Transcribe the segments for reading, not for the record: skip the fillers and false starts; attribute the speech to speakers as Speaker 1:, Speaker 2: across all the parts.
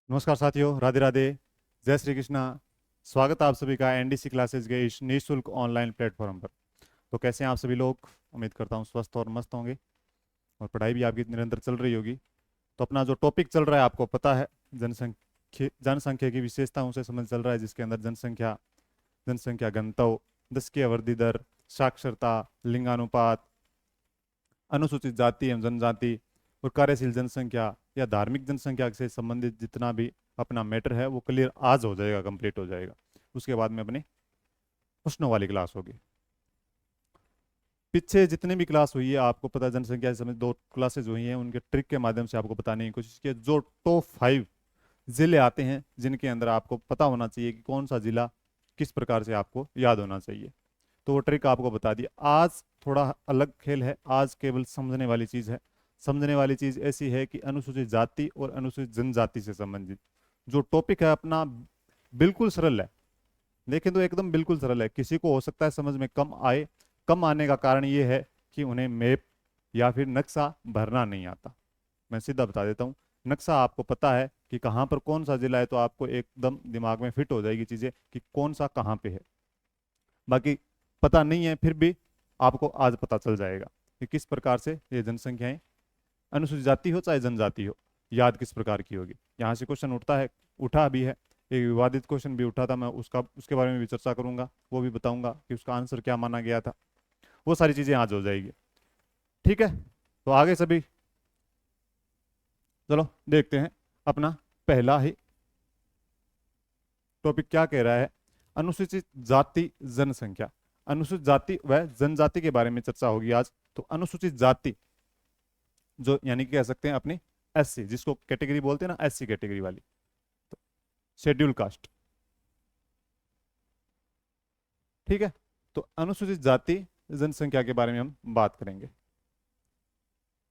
Speaker 1: नमस्कार साथियों, राधे राधे, जय श्री कृष्णा। स्वागत है आप सभी का एनडीसी क्लासेस के इस निःशुल्क ऑनलाइन प्लेटफॉर्म पर। तो कैसे हैं आप सभी लोग? उम्मीद करता हूँ स्वस्थ और मस्त होंगे और पढ़ाई भी आपकी निरंतर चल रही होगी। तो अपना जो टॉपिक चल रहा है आपको पता है, जनसंख्या की विशेषताओं से संबंध चल रहा है, जिसके अंदर जनसंख्या, जनसंख्या घनत्व, दशकीय वृद्धि दर, साक्षरता, लिंगानुपात, अनुसूचित जाति एवं जनजाति और कार्यशील जनसंख्या या धार्मिक जनसंख्या से संबंधित जितना भी अपना मैटर है वो क्लियर आज हो जाएगा, कंप्लीट हो जाएगा। उसके बाद में अपनी प्रश्नों वाली क्लास होगी। पीछे जितने भी क्लास हुई है आपको पता है, जनसंख्या से संबंधित 2 क्लासेज हुई हैं, उनके ट्रिक के माध्यम से आपको बताने की कोशिश की। जो टॉप 5 जिले आते हैं जिनके अंदर आपको पता होना चाहिए कि कौन सा जिला किस प्रकार से आपको याद होना चाहिए, तो वो ट्रिक आपको बता दी। आज थोड़ा अलग खेल है, आज केवल समझने वाली चीज है। समझने वाली चीज ऐसी है कि अनुसूचित जाति और अनुसूचित जनजाति से संबंधित जो टॉपिक है अपना, बिल्कुल सरल है। देखें तो एकदम बिल्कुल सरल है। किसी को हो सकता है समझ में कम आए। कम आने का कारण ये है कि उन्हें मैप या फिर नक्शा भरना नहीं आता। मैं सीधा बता देता हूँ, नक्शा आपको पता है कि कहाँ पर कौन सा जिला है, तो आपको एकदम दिमाग में फिट हो जाएगी चीजें कि कौन सा कहाँ पे है। बाकी पता नहीं है फिर भी आपको आज पता चल जाएगा कि किस प्रकार से ये जनसंख्याएं, अनुसूचित जाति हो चाहे जनजाति हो, याद किस प्रकार की होगी। यहाँ से क्वेश्चन उठता है, उठा भी है। एक विवादित क्वेश्चन भी उठा था, मैं उसका उसके बारे में भी चर्चा करूंगा, वो भी बताऊंगा कि उसका आंसर क्या माना गया था। वो सारी चीजें आज हो जाएगी। ठीक है, तो आगे सभी चलो देखते हैं अपना पहला ही टॉपिक क्या कह रहा है। अनुसूचित जाति जनसंख्या, अनुसूचित जाति व जनजाति के बारे में चर्चा होगी आज। तो अनुसूचित जाति जो यानी कि कह सकते हैं अपनी एससी, जिसको कैटेगरी बोलते हैं ना, एससी कैटेगरी वाली, तो शेड्यूल कास्ट। ठीक है, तो अनुसूचित जाति जनसंख्या के बारे में हम बात करेंगे।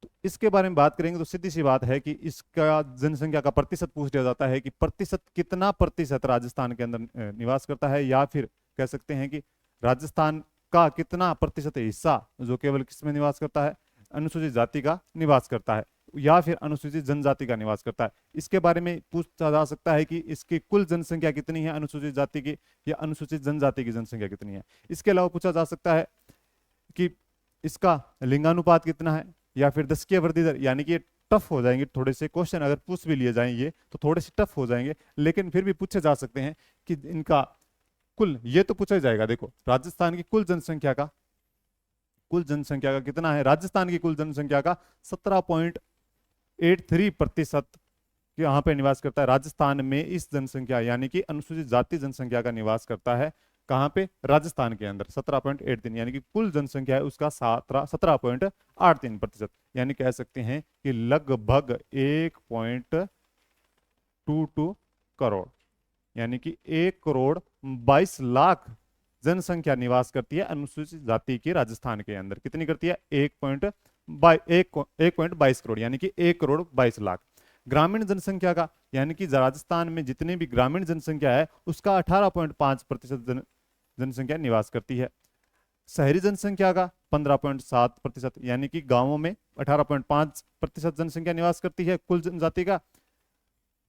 Speaker 1: तो इसके बारे में बात करेंगे तो सीधी सी बात है कि इसका जनसंख्या का प्रतिशत पूछ लिया जाता है कि प्रतिशत कितना प्रतिशत राजस्थान के अंदर निवास करता है, या फिर कह सकते हैं कि राजस्थान का कितना प्रतिशत हिस्सा जो केवल किस में निवास करता है, अनुसूचित जाति का निवास करता है, या फिर अनुसूचित जनजाति का निवास करता है। इसके बारे में पूछा जा सकता है कि इसकी कुल जनसंख्या कितनी है अनुसूचित जाति की, या अनुसूचित जनजाति की जनसंख्या कितनी है। इसके अलावा पूछा जा सकता है कि इसका लिंगानुपात कितना है, या फिर दशकीय वृद्धि दर। यानी कि ये टफ हो जाएंगे थोड़े से क्वेश्चन, अगर पूछ भी लिए जाएंगे तो थोड़े से टफ हो जाएंगे, लेकिन फिर भी पूछे जा सकते हैं कि इनका कुल, ये तो पूछा ही जाएगा। देखो, राजस्थान की कुल जनसंख्या का कितना है, राजस्थान की कुल जनसंख्या का 17.83% यहाँ पे निवास करता है राजस्थान में। इस जनसंख्या यानी कि अनुसूचित जाति जनसंख्या का निवास करता है कहाँ पे, राजस्थान के अंदर 17.83, यानी कि कुल जनसंख्या है उसका 17.83%। यानी कह सकते हैं कि लगभग 1.22 करोड़, यानी कि 1 करोड़ 22 लाख जनसंख्या निवास करती है अनुसूचित जाति की। राजस्थान के अंदर कितनी करती है, 1.22 करोड़, यानी कि 1 करोड़ 22 लाख। ग्रामीण जनसंख्या का, यानी कि राजस्थान में जितनी भी ग्रामीण जनसंख्या है उसका 18.5% जनसंख्या निवास करती है। शहरी जनसंख्या का 15.7%, यानी कि गांवों में 18.5% जनसंख्या निवास करती है कुल जनजाति का,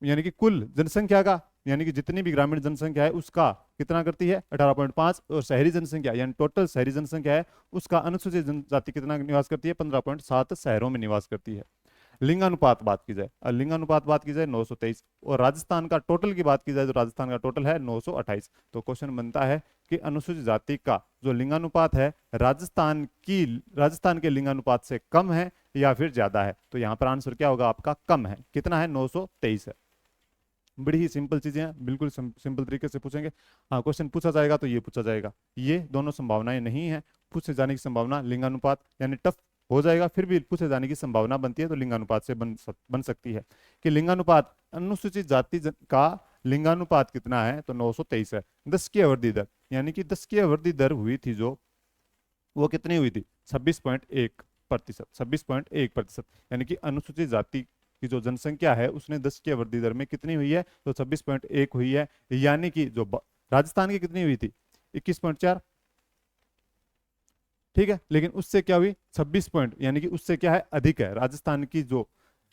Speaker 1: यानी कि कुल जनसंख्या का, यानी कि जितनी भी ग्रामीण जनसंख्या है उसका कितना करती है, 18.5। और शहरी जनसंख्या यानी टोटल शहरी जनसंख्या है उसका अनुसूचित जनजाति कितना निवास करती है, 15.7 शहरों में निवास करती है। लिंगानुपात बात की जाए, लिंगानुपात बात की जाए 923, और राजस्थान का टोटल की बात की जाए तो राजस्थान का टोटल है 928। तो क्वेश्चन बनता है कि अनुसूचित जाति का जो लिंगानुपात है राजस्थान के लिंगानुपात से कम है या फिर ज्यादा है। तो यहाँ पर आंसर क्या होगा आपका, कम है। कितना है, 923 है। बड़ी ही सिंपल चीजें हैं, बिल्कुल सिंपल तरीके से पूछेंगे। हाँ, क्वेश्चन पूछा जाएगा तो ये पूछा जाएगा, ये दोनों संभावनाएं नहीं है। पूछे जाने की संभावना लिंगानुपात यानी टफ हो जाएगा, फिर भी पूछे जाने की संभावना बनती है तो लिंगानुपात से बन सकती है कि लिंगानुपात अनुसूचित जाति का लिंगानुपात कितना है, तो 923 है। दशकीय वृद्धि दर, यानी कि दशकीय वृद्धि दर हुई थी जो, वो कितनी हुई थी, 26.1%। 26.1%, यानी कि अनुसूचित जाति की जो जनसंख्या है उसने 10 की वृद्धि दर में कितनी हुई है, तो 26.1 हुई है। यानी कि जो राजस्थान की कितनी हुई थी, 21.4। ठीक है, लेकिन उससे क्या हुई, 26 पॉइंट, यानी कि उससे क्या है, अधिक है। राजस्थान की जो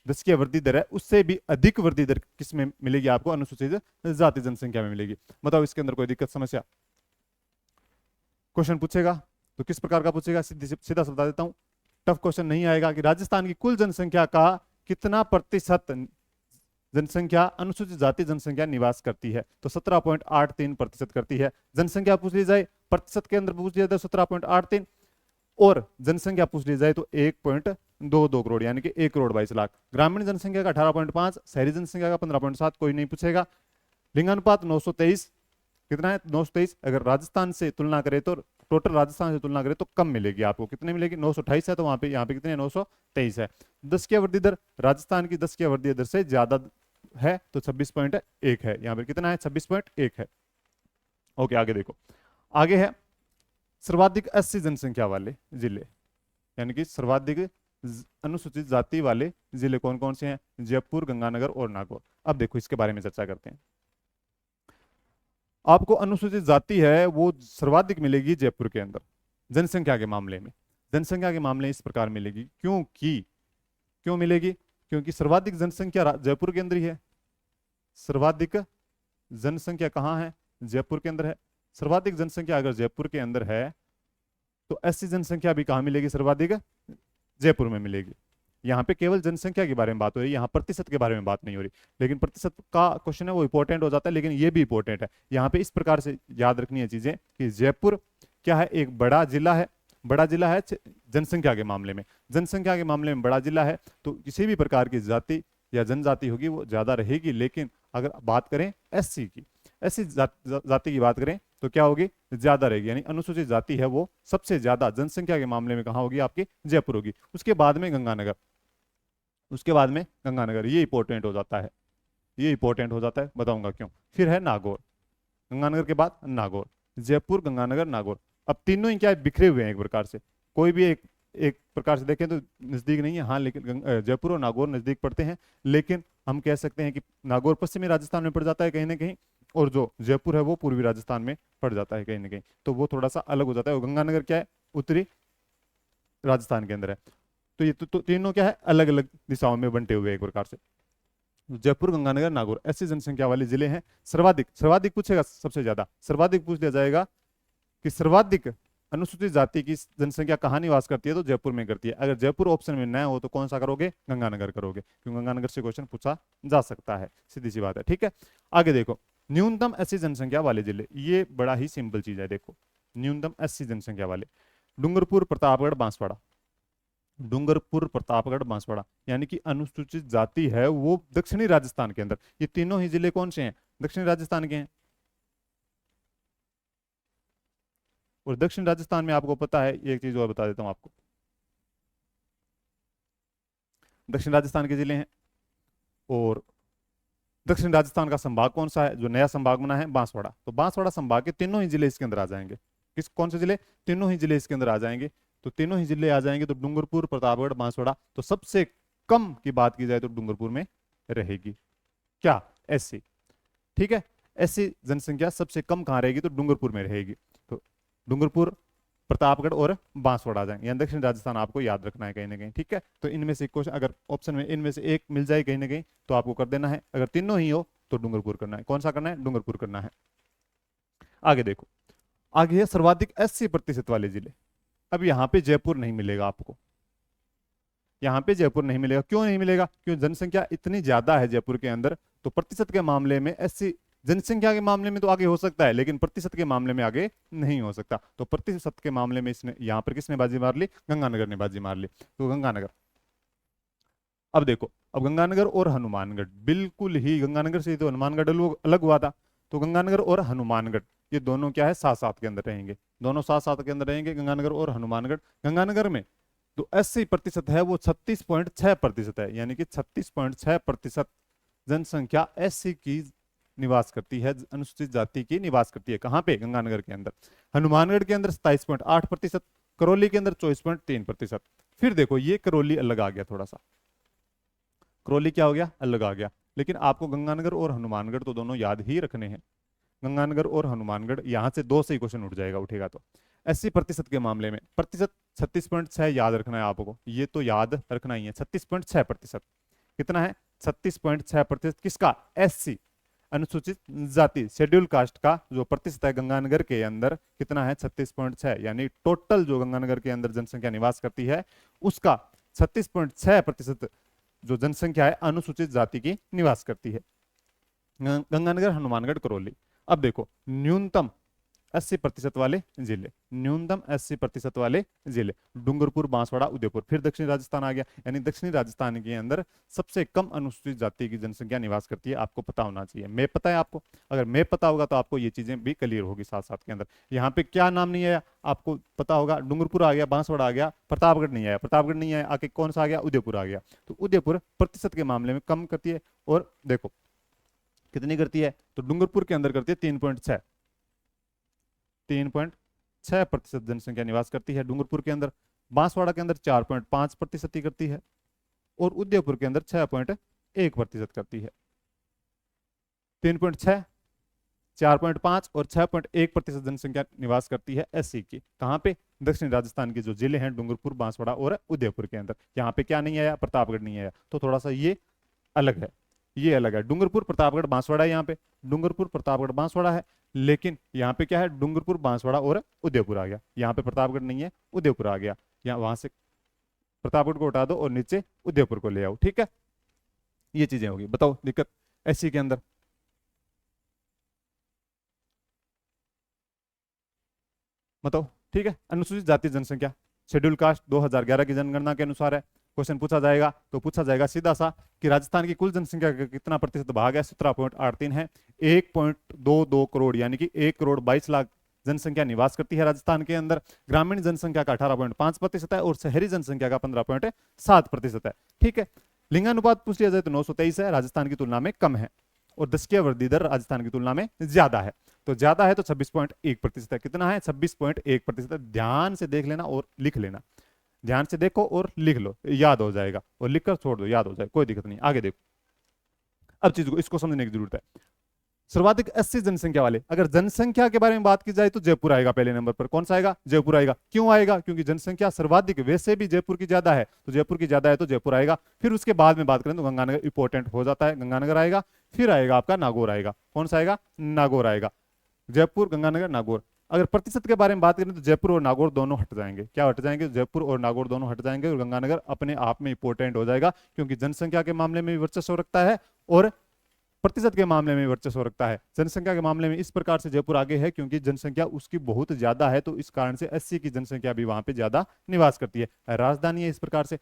Speaker 1: दशकीय वृद्धि दर है उससे भी अधिक वृद्धि दर किस में मिलेगी आपको? अनुसूचित जाति जनसंख्या में मिलेगी। बताओ इसके अंदर कोई दिक्कत समस्या? क्वेश्चन पूछेगा तो किस प्रकार का पूछेगा? सीधा सा बता देता हूं, टफ क्वेश्चन नहीं आएगा कि राजस्थान की कुल जनसंख्या का कितना प्रतिशत जनसंख्या अनुसूचित जाति जनसंख्या निवास करती है, तो 17.83% करती है। जनसंख्या पूछ ली जाए, प्रतिशत के अंदर पूछ लिया जाए 17.83, और जनसंख्या पूछ ली जाए तो 1.22 करोड़, यानी कि 1 करोड़ 22 लाख। ग्रामीण जनसंख्या का 18.5, शहरी जनसंख्या का 15.7, कोई नहीं पूछेगा। लिंगानुपात 923, कितना है? 923। अगर राजस्थान से तुलना करें तो टोटल राजस्थान से तुलना करें तो कम मिलेगी आपको। कितने मिलेगी? 928 है, तो वहां पे यहाँ पे कितने? 923 है। दशकीय वृद्धि दर राजस्थान की दशकीय वृद्धि दर से ज्यादा है, तो 26.1 है। यहाँ पे कितना है? 26.1 है। ओके, आगे देखो, आगे है सर्वाधिक एससी जनसंख्या वाले जिले, यानी कि सर्वाधिक अनुसूचित जाति वाले जिले कौन कौन से हैं? जयपुर, गंगानगर और नागौर। अब देखो इसके बारे में चर्चा करते हैं। आपको अनुसूचित जाति है वो सर्वाधिक मिलेगी जयपुर के अंदर जनसंख्या के मामले में। जनसंख्या के मामले इस प्रकार मिलेगी क्यों मिलेगी? क्योंकि सर्वाधिक जनसंख्या जयपुर के अंदर ही है। सर्वाधिक जनसंख्या कहाँ है? जयपुर के अंदर है। सर्वाधिक जनसंख्या अगर जयपुर के अंदर है तो ऐसी जनसंख्या भी कहाँ मिलेगी? सर्वाधिक जयपुर में मिलेगी। यहाँ पे केवल जनसंख्या के बारे में बात हो रही है, यहाँ प्रतिशत के बारे में बात नहीं हो रही। लेकिन प्रतिशत का क्वेश्चन है वो इंपॉर्टेंट हो जाता है, लेकिन ये भी इंपॉर्टेंट है। यहाँ पे इस प्रकार से याद रखनी है चीजें कि जयपुर क्या है? एक बड़ा जिला है। बड़ा जिला है जनसंख्या के मामले में, जनसंख्या के मामले में बड़ा जिला है, तो किसी भी प्रकार की जाति या जनजाति होगी वो ज्यादा रहेगी। लेकिन अगर बात करें एससी की, एससी जाति की बात करें तो क्या होगी? ज्यादा रहेगी। यानी अनुसूचित जाति है वो सबसे ज्यादा जनसंख्या के मामले में कहाँ होगी? आपकी जयपुर होगी। उसके बाद में गंगानगर, उसके बाद में गंगानगर। ये इंपॉर्टेंट हो जाता है, ये इंपॉर्टेंट हो जाता है, बताऊंगा क्यों। फिर है नागौर, गंगानगर के बाद नागौर। जयपुर, गंगानगर, नागौर। अब तीनों ही क्या है? बिखरे हुए हैं एक प्रकार से। कोई भी एक प्रकार से देखें तो नजदीक नहीं है, हाँ, लेकिन जयपुर और नागौर नजदीक पड़ते हैं। लेकिन हम कह सकते हैं कि नागौर पश्चिमी राजस्थान में पड़ जाता है कहीं ना कहीं, और जो जयपुर है वो पूर्वी राजस्थान में पड़ जाता है कहीं ना कहीं, तो वो थोड़ा सा अलग हो जाता है। और गंगानगर क्या है? उत्तरी राजस्थान के अंदर है। तो ये तो तीनों क्या है? अलग अलग दिशाओं में बंटे हुए एक प्रकार से। जयपुर, गंगानगर, नागौर ऐसी जनसंख्या वाले जिले हैं। सर्वाधिक पूछेगा, सबसे ज्यादा सर्वाधिक पूछ लिया जाएगा कि सर्वाधिक अनुसूचित जाति की जनसंख्या कहाँ निवास करती है, तो जयपुर में करती है। अगर जयपुर ऑप्शन में न हो तो कौन सा करोगे? गंगानगर करोगे, क्योंकि गंगानगर से क्वेश्चन पूछा जा सकता है, सीधी सी बात है। ठीक है, आगे देखो, न्यूनतम एससी जनसंख्या वाले जिले, ये बड़ा ही सिंपल चीज है। देखो न्यूनतम एससी जनसंख्या वाले, डूंगरपुर, प्रतापगढ़, बांसवाड़ा। डूंगरपुर, प्रतापगढ़, बांसवाड़ा, यानी कि अनुसूचित जाति है वो दक्षिणी राजस्थान के अंदर। ये तीनों ही जिले कौन से हैं? दक्षिणी राजस्थान के हैं। और दक्षिण राजस्थान में आपको पता है, एक चीज और बता देता हूं आपको, दक्षिण राजस्थान के जिले हैं। और दक्षिण राजस्थान का संभाग कौन सा है? जो नया संभाग बना है, बांसवाड़ा। तो बांसवाड़ा संभाग के तीनों ही जिले इसके अंदर आ जाएंगे। कौन से जिले? तीनों ही जिले इसके अंदर आ जाएंगे। तो तीनों ही जिले आ जाएंगे, तो डूंगरपुर, प्रतापगढ़, बांसवाड़ा। तो सबसे कम की बात की जाए तो डूंगरपुर में रहेगी। क्या? एससी। ठीक है, एससी जनसंख्या सबसे कम कहां रहेगी? तो डूंगरपुर में रहेगी। तो डूंगरपुर, प्रतापगढ़ और बांसवाड़ा आ जाएंगे। दक्षिण राजस्थान आपको याद रखना है कहीं ना कहीं। ठीक है, तो इनमें से क्वेश्चन अगर ऑप्शन में इनमें से एक मिल जाए कहीं ना कहीं तो आपको कर देना है। अगर तीनों ही हो तो डूंगरपुर करना है। कौन सा करना है? डूंगरपुर करना है। आगे देखो, आगे है सर्वाधिक 80% वाले जिले। अब यहां पे जयपुर नहीं मिलेगा आपको, यहां पे जयपुर नहीं मिलेगा। क्यों नहीं मिलेगा? क्योंकि जनसंख्या इतनी ज्यादा है जयपुर के अंदर, तो प्रतिशत के मामले में एससी जनसंख्या के मामले में तो आगे हो सकता है, लेकिन प्रतिशत के मामले में आगे नहीं हो सकता। तो प्रतिशत के मामले में इसने यहां पर किसने बाजी मार ली? गंगानगर ने बाजी मार ली। तो गंगानगर। अब देखो, अब गंगानगर और हनुमानगढ़, बिल्कुल ही गंगानगर से तो हनुमानगढ़ अलग हुआ था। तो गंगानगर और हनुमानगढ़ ये दोनों क्या है? साथ साथ के अंदर रहेंगे, दोनों साथ साथ के अंदर रहेंगे, गंगानगर और हनुमानगढ़। गंगानगर में तो 80% है वो 36.6% है, यानी कि 36.6% जनसंख्या एससी की निवास करती है, अनुसूचित जाति की निवास करती है। कहां पे? गंगानगर के अंदर। हनुमानगढ़ के अंदर 27.8%, करौली के अंदर 24.3%। फिर देखो ये करौली अलग आ गया, थोड़ा सा करौली क्या हो गया? अलग आ गया। लेकिन आपको गंगानगर और हनुमानगढ़ तो दोनों याद ही रखने हैं। गंगानगर और हनुमानगढ़, यहां से 2 से ही क्वेश्चन उठ जाएगा, उठेगा तो 80% के मामले में प्रतिशत 36.6 याद रखना है आपको, ये तो याद रखना ही है, 36.6%। कितना है 36.6%। किसका? SC अनुसूचित जाति शेड्यूल कास्ट का जो प्रतिशत है गंगानगर के अंदर कितना है 36.6, यानी टोटल जो गंगानगर के अंदर जनसंख्या निवास करती है उसका 36.6% जो जनसंख्या है अनुसूचित जाति की निवास करती है। गंगानगर, हनुमानगढ़, करौली। अब देखो न्यूनतम 80% वाले जिले, न्यूनतम 80% वाले जिले डूंगरपुर, बांसवाड़ा, उदयपुर। फिर दक्षिणी राजस्थान आ गया, यानी दक्षिणी राजस्थान के अंदर सबसे कम अनुसूचित जाति की जनसंख्या निवास करती है। आपको पता होना चाहिए। मैप पता है आपको? अगर मैप पता होगा तो आपको ये चीजें भी क्लियर होगी साथ साथ के अंदर। यहाँ पे क्या नाम नहीं आया आपको पता होगा, डूंगरपुर आ गया, बांसवाड़ा आ गया, प्रतापगढ़ नहीं आया। प्रतापगढ़ नहीं आया, आके कौन सा आ गया? उदयपुर आ गया। तो उदयपुर प्रतिशत के मामले में कम करती है। और देखो कितनी करती है, तो डूंगरपुर के अंदर करती है 3.6, 3.6% जनसंख्या निवास करती है डूंगरपुर के अंदर। बांसवाड़ा के अंदर 4.5% ही करती है और उदयपुर के अंदर 6.1% करती है। 3.6, 4.5 और 6.1% जनसंख्या निवास करती है SC की। कहां पे? दक्षिण राजस्थान के जो जिले हैं डूंगरपुर, बांसवाड़ा और उदयपुर के अंदर। यहाँ पे क्या नहीं आया? प्रतापगढ़ नहीं आया। तो थोड़ा सा ये अलग है, ये अलग है। डूंगरपुर, प्रतापगढ़, बांसवाड़ा, यहाँ पे डूंगरपुर, प्रतापगढ़, बांसवाड़ा है, लेकिन यहाँ पे क्या है? डूंगरपुर, बांसवाड़ा और उदयपुर आ गया। यहाँ पे प्रतापगढ़ नहीं है, उदयपुर आ गया। यहाँ वहां से प्रतापगढ़ को हटा दो और नीचे उदयपुर को ले आओ। ठीक है, ये चीजें होगी। बताओ दिक्कत SC के अंदर? बताओ। ठीक है, अनुसूचित जाति जनसंख्या शेड्यूल कास्ट 2011 की जनगणना के अनुसार है। क्वेश्चन पूछा जाएगा तो पूछा जाएगा सीधा सा कि राजस्थान की कुल जनसंख्या का कितना प्रतिशत भाग है? 17.83 है। 1.22 करोड़ यानी कि 1,22,00,000 जनसंख्या निवास करती है राजस्थान के अंदर। ग्रामीण जनसंख्या का 18.5% है और शहरी जनसंख्या का 15.7% है। ठीक है, लिंगानुपात पूछ लिया जाए तो 923 है, राजस्थान की तुलना में कम है। और दशकीय वृद्धि दर राजस्थान की तुलना में ज्यादा है। तो ज्यादा है तो 26.1% है। कितना है? 26.1%। ध्यान से देख लेना और लिख लेना। ध्यान से देखो और लिख लो, याद हो जाएगा। और लिखकर छोड़ दो, याद हो जाए, कोई दिक्कत नहीं। आगे देखो, अब चीज को इसको समझने की जरूरत है। सर्वाधिक 80 जनसंख्या वाले, अगर जनसंख्या के बारे में बात की जाए तो जयपुर आएगा पहले नंबर पर। कौन सा आएगा? जयपुर आएगा। क्यों आएगा? क्योंकि जनसंख्या सर्वाधिक वैसे भी जयपुर की ज्यादा है, तो जयपुर की ज्यादा है तो जयपुर आएगा। फिर उसके बाद में बात करें तो गंगानगर इंपॉर्टेंट हो जाता है, गंगानगर आएगा। फिर आएगा आपका नागौर आएगा। कौन सा आएगा? नागौर आएगा। जयपुर, गंगानगर, नागौर। अगर प्रतिशत के बारे में बात करें तो जयपुर और नागौर दोनों हट जाएंगे। क्या हट जाएंगे? जयपुर और नागौर दोनों हट जाएंगे और गंगानगर अपने आप में इंपॉर्टेंट हो जाएगा, क्योंकि जनसंख्या के मामले में भी वर्चस्व रखता है और प्रतिशत के मामले में वर्चस्व रखता है। जनसंख्या के मामले में इस प्रकार से जयपुर आगे है क्योंकि जनसंख्या उसकी बहुत ज्यादा है, तो इस कारण से 80 की जनसंख्या भी वहां पे ज्यादा निवास करती है। राजधानी है इस प्रकार से।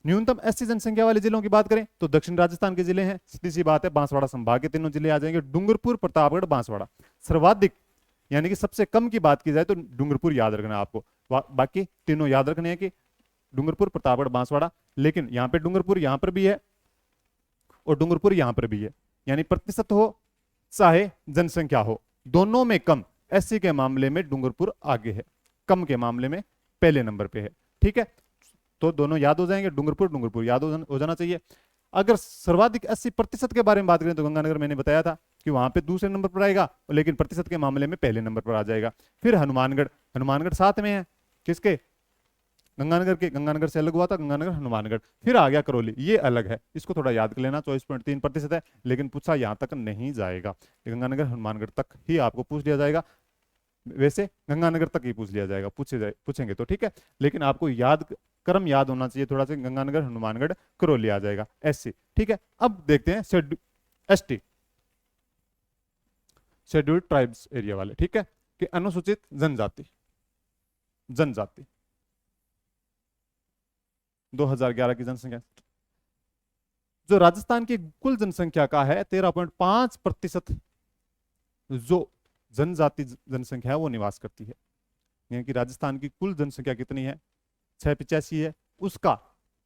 Speaker 1: न्यूनतम 80 जनसंख्या वाले जिलों की बात करें तो दक्षिण राजस्थान के जिले हैं, सीधी सी बात है, बांसवाड़ा संभाग के तीनों जिले आ जाएंगे। डूंगरपुर, प्रतापगढ़, बांसवाड़ा। सर्वाधिक यानी कि सबसे कम की बात की जाए तो डूंगरपुर याद रखना आपको। बाकी तीनों याद रखने हैं कि डूंगरपुर, प्रतापगढ़, बांसवाड़ा। लेकिन यहाँ पे डूंगरपुर यहाँ पर भी है और डूंगरपुर यहाँ पर भी है, यानी प्रतिशत हो चाहे जनसंख्या हो, दोनों में कम। SC के मामले में डूंगरपुर आगे है, कम के मामले में पहले नंबर पे है। ठीक है, तो दोनों याद हो जाएंगे। डूंगरपुर, डूंगरपुर याद हो जाना चाहिए। अगर सर्वाधिक 80% के बारे में बात करें तो गंगानगर मैंने बताया था कि वहां पे दूसरे नंबर पर आएगा, लेकिन प्रतिशत के मामले में पहले नंबर पर आ जाएगा। फिर हनुमानगढ़, हनुमानगढ़ साथ में है किसके? गंगानगर के। गंगानगर से अलग हुआ था, गंगानगर, हनुमानगढ़। फिर आ गया करौली, ये अलग है, इसको थोड़ा याद कर लेना। 24.3% है, लेकिन पूछा यहां तक नहीं जाएगा। गंगानगर, हनुमानगढ़ तक ही आपको पूछ लिया जाएगा। वैसे गंगानगर तक ही पूछ लिया जाएगा, पूछेंगे तो। ठीक है, लेकिन आपको क्रम याद होना चाहिए थोड़ा सा। गंगानगर, हनुमानगढ़, करौली आ जाएगा SC। ठीक है, अब देखते हैं ST, शेड्यूल्ड ट्राइब्स एरिया वाले। ठीक है, कि अनुसूचित जनजाति 2011 की जनसंख्या जो राजस्थान की कुल जनसंख्या का है 13.5% जो जनजाति जनसंख्या है वो निवास करती है। यानी कि राजस्थान की कुल जनसंख्या कितनी है? 685 है, उसका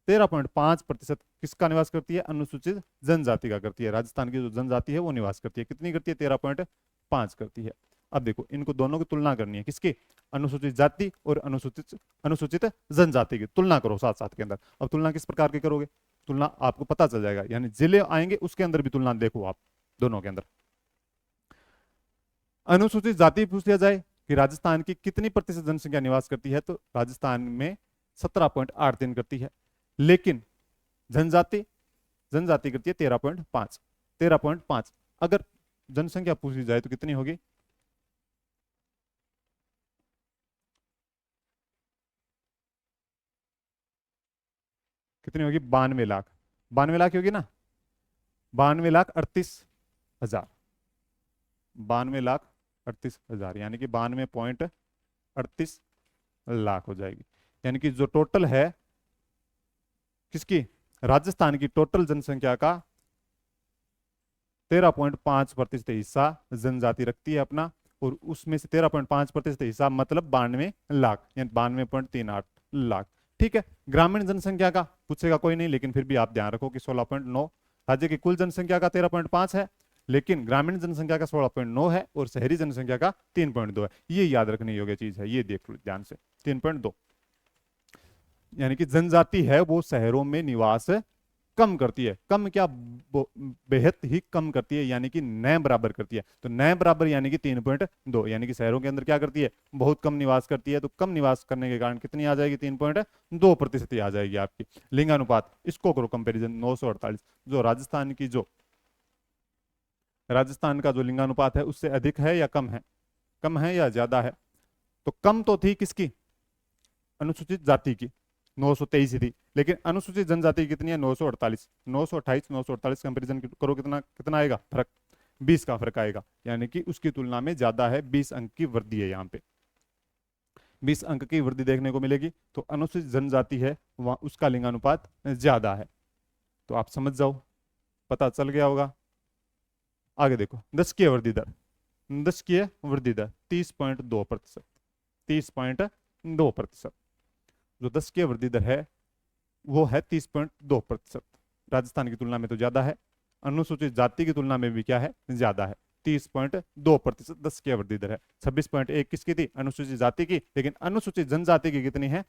Speaker 1: 13.5% किसका निवास करती है? अनुसूचित जनजाति का करती है। राजस्थान की जो जनजाति है वो निवास करती है। कितनी करती है? 13.5 करती है। अब देखो इनको दोनों की तुलना करनी है, किसकी? अनुसूचित जाति और अनुसूचित जनजाति की तुलना करो साथ साथ के अंदर। अब तुलना किस प्रकार की करोगे? तुलना आपको पता चल जाएगा, यानी जिले आएंगे उसके अंदर भी तुलना देखो आप दोनों के अंदर। अनुसूचित जाति पूछ लिया जाए कि राजस्थान की कितनी प्रतिशत जनसंख्या निवास करती है, तो राजस्थान में 17.83 करती है। लेकिन जनजाति जनजाति करती है 13.5। 13.5 अगर जनसंख्या पूछी जाए तो कितनी होगी? कितनी होगी? 92 लाख। 92 लाख ही होगी ना? 92,38,000। 92,38,000 यानी कि 92.38 लाख हो जाएगी। यानी कि जो टोटल है किसकी? राजस्थान की टोटल जनसंख्या का 13.5% हिस्सा जनजाति रखती है अपना, और उसमें से 13.5% हिस्सा मतलब 92 लाख, यानी 92.38 लाख। ठीक है। ग्रामीण जनसंख्या का पूछेगा कोई नहीं, लेकिन फिर भी आप ध्यान रखो कि 16.9। राज्य की कुल जनसंख्या का 13.5 है, लेकिन ग्रामीण जनसंख्या का 16.9 है और शहरी जनसंख्या का 3.2 है। ये याद रखने योग्य चीज है, ये देख लो ध्यान से। 3.2 यानी कि जनजाति है वो शहरों में निवास कम करती है। कम क्या, बेहद ही कम करती है, यानी कि न बराबर करती है। तो न बराबर यानी कि 3.2, यानी कि शहरों के अंदर क्या करती है? बहुत कम निवास करती है। तो कम निवास करने के कारण कितनी आ जाएगी? 3.2% आ जाएगी आपकी। लिंगानुपात इसको करो कंपेरिजन, 948। जो राजस्थान का जो लिंगानुपात है उससे अधिक है या कम है? कम है या ज्यादा है? तो कम तो थी किसकी? अनुसूचित जाति की, 923 ही थी। लेकिन अनुसूचित जनजाति कितनी है? 948। 928 948 कंपेरिजन करो, कितना कितना आएगा फर्क? 20 का फर्क आएगा, यानी कि उसकी तुलना में ज्यादा है। 20 अंक की वृद्धि है यहाँ पे, 20 अंक की वृद्धि देखने को मिलेगी। तो अनुसूचित जनजाति है वहां उसका लिंगानुपात ज्यादा है। तो आप समझ जाओ, पता चल गया होगा। आगे देखो, दशकीय वृद्धि दर। दशकीय वृद्धि दर 30.2%। 30.2%। जो दशकीय वृद्धि दर है वो है 30.2%। राजस्थान की तुलना में तो ज्यादा है, अनुसूचित जाति की तुलना में भी क्या है? ज्यादा है। 30.2% दशकीय वृद्धि दर है। 26.1 किसकी थी? अनुसूचित जाति की। लेकिन अनुसूचित जनजाति की कितनी है?